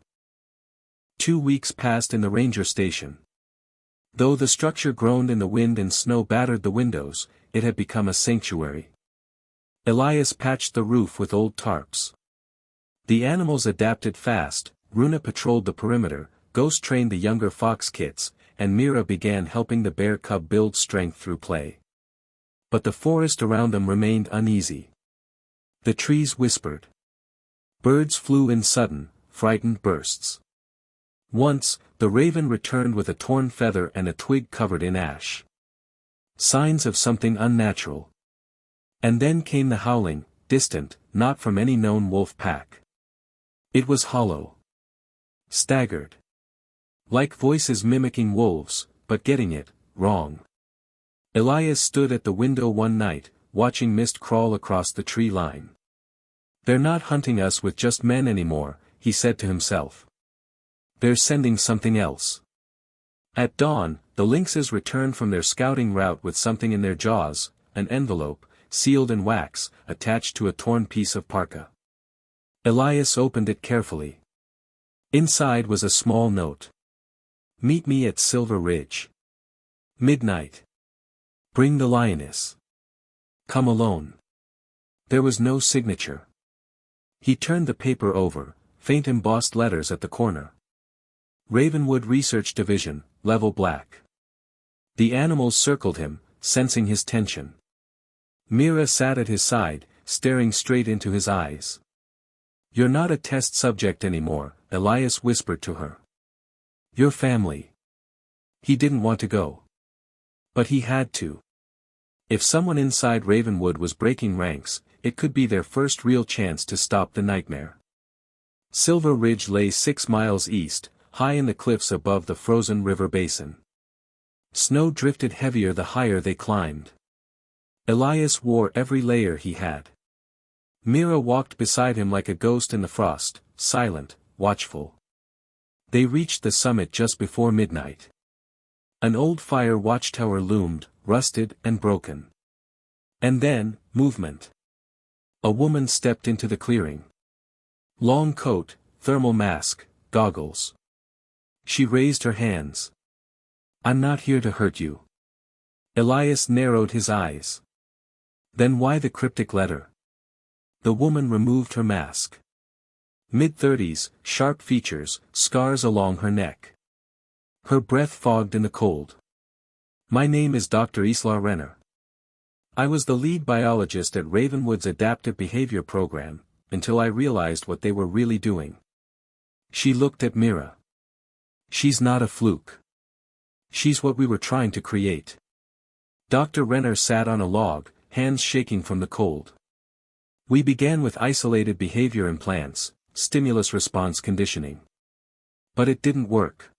2 weeks passed in the ranger station. Though the structure groaned in the wind and snow battered the windows, it had become a sanctuary. Elias patched the roof with old tarps. The animals adapted fast, Runa patrolled the perimeter, Ghost trained the younger fox kits, and Mira began helping the bear cub build strength through play. But the forest around them remained uneasy. The trees whispered. Birds flew in sudden, frightened bursts. Once, the raven returned with a torn feather and a twig covered in ash. Signs of something unnatural. And then came the howling, distant, not from any known wolf pack. It was hollow. Staggered. Like voices mimicking wolves, but getting it wrong. Elias stood at the window one night, watching mist crawl across the tree line. They're not hunting us with just men anymore, he said to himself. They're sending something else. At dawn, the lynxes returned from their scouting route with something in their jaws, an envelope, sealed in wax, attached to a torn piece of parka. Elias opened it carefully. Inside was a small note. Meet me at Silver Ridge. Midnight. Bring the lioness. Come alone. There was no signature. He turned the paper over, faint embossed letters at the corner. Ravenwood Research Division, level black. The animals circled him, sensing his tension. Mira sat at his side, staring straight into his eyes. You're not a test subject anymore, Elias whispered to her. Your family. He didn't want to go. But he had to. If someone inside Ravenwood was breaking ranks, it could be their first real chance to stop the nightmare. Silver Ridge lay 6 miles east, high in the cliffs above the frozen river basin. Snow drifted heavier the higher they climbed. Elias wore every layer he had. Mira walked beside him like a ghost in the frost, silent, watchful. They reached the summit just before midnight. An old fire watchtower loomed, rusted and broken. And then, movement. A woman stepped into the clearing. Long coat, thermal mask, goggles. She raised her hands. I'm not here to hurt you. Elias narrowed his eyes. Then why the cryptic letter? The woman removed her mask. Mid-30s, sharp features, scars along her neck. Her breath fogged in the cold. My name is Dr. Isla Renner. I was the lead biologist at Ravenwood's Adaptive Behavior Program, until I realized what they were really doing. She looked at Mira. She's not a fluke. She's what we were trying to create. Dr. Renner sat on a log, hands shaking from the cold. We began with isolated behavior implants, stimulus response conditioning. But it didn't work.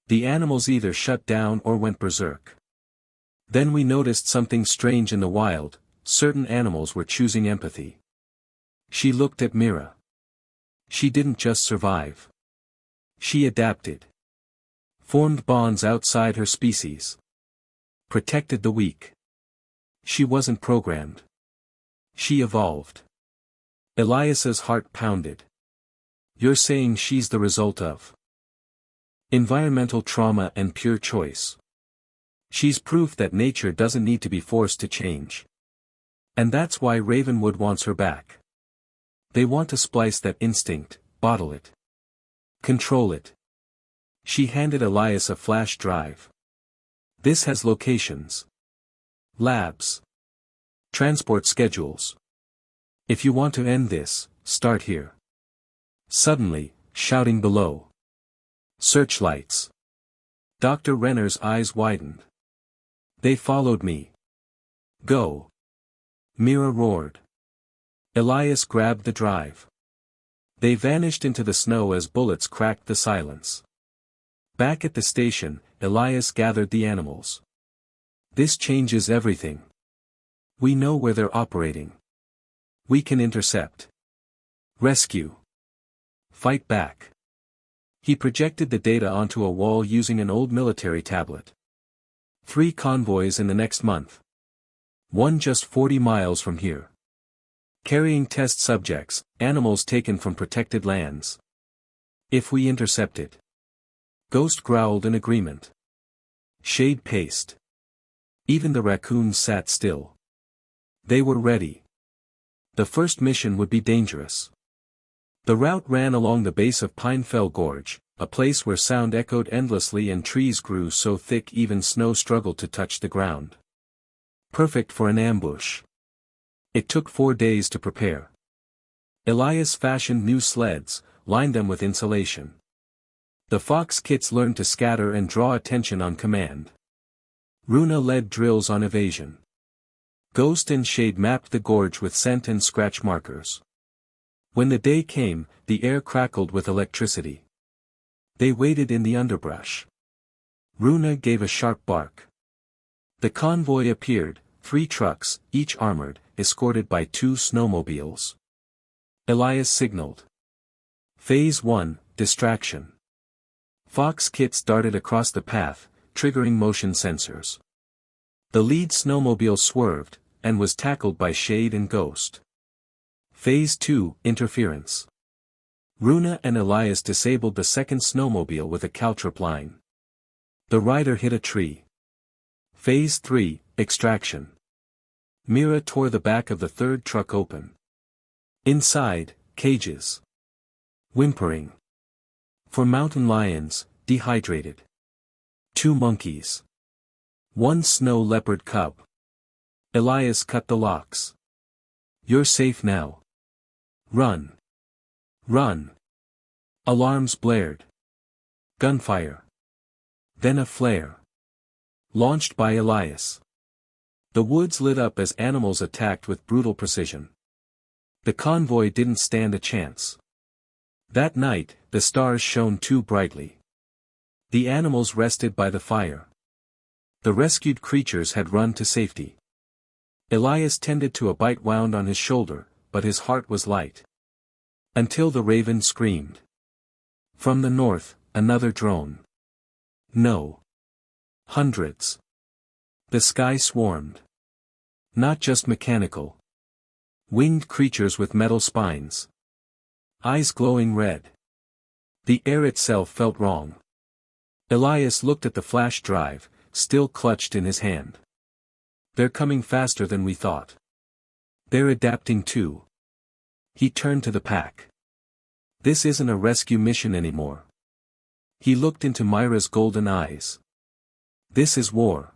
The animals either shut down or went berserk. Then we noticed something strange in the wild, certain animals were choosing empathy. She looked at Mira. She didn't just survive. She adapted. Formed bonds outside her species. Protected the weak. She wasn't programmed. She evolved. Elias's heart pounded. You're saying she's the result of environmental trauma and pure choice. She's proof that nature doesn't need to be forced to change. And that's why Ravenwood wants her back. They want to splice that instinct, bottle it, control it. She handed Elias a flash drive. This has locations, labs, transport schedules. If you want to end this, start here. Suddenly, shouting below. Searchlights. Dr. Renner's eyes widened. They followed me. Go. Mira roared. Elias grabbed the drive. They vanished into the snow as bullets cracked the silence. Back at the station, Elias gathered the animals. This changes everything. We know where they're operating. We can intercept. Rescue. Fight back. He projected the data onto a wall using an old military tablet. 3 convoys in the next month. One just 40 miles from here. Carrying test subjects, animals taken from protected lands. If we intercept it. Ghost growled in agreement. Shade paced. Even the raccoons sat still. They were ready. The first mission would be dangerous. The route ran along the base of Pinefell Gorge, a place where sound echoed endlessly and trees grew so thick even snow struggled to touch the ground. Perfect for an ambush. It took 4 days to prepare. Elias fashioned new sleds, lined them with insulation. The Fox kits learned to scatter and draw attention on command. Runa led drills on evasion. Ghost and Shade mapped the gorge with scent and scratch markers. When the day came, the air crackled with electricity. They waited in the underbrush. Runa gave a sharp bark. The convoy appeared, 3 trucks, each armored, escorted by 2 snowmobiles. Elias signaled. Phase 1, distraction. Fox kits darted across the path, triggering motion sensors. The lead snowmobile swerved, and was tackled by Shade and Ghost. Phase 2, interference. Runa and Elias disabled the second snowmobile with a caltrip line. The rider hit a tree. Phase 3, extraction. Mira tore the back of the third truck open. Inside, cages. Whimpering. For mountain lions, dehydrated. 2 monkeys. 1 snow leopard cub. Elias cut the locks. You're safe now. Run. Run. Alarms blared. Gunfire. Then a flare. Launched by Elias. The woods lit up as animals attacked with brutal precision. The convoy didn't stand a chance. That night, the stars shone too brightly. The animals rested by the fire. The rescued creatures had run to safety. Elias tended to a bite wound on his shoulder, but his heart was light. Until the raven screamed. From the north, another drone. No. Hundreds. The sky swarmed. Not just mechanical. Winged creatures with metal spines. Eyes glowing red. The air itself felt wrong. Elias looked at the flash drive, still clutched in his hand. They're coming faster than we thought. They're adapting too. He turned to the pack. This isn't a rescue mission anymore. He looked into Myra's golden eyes. This is war.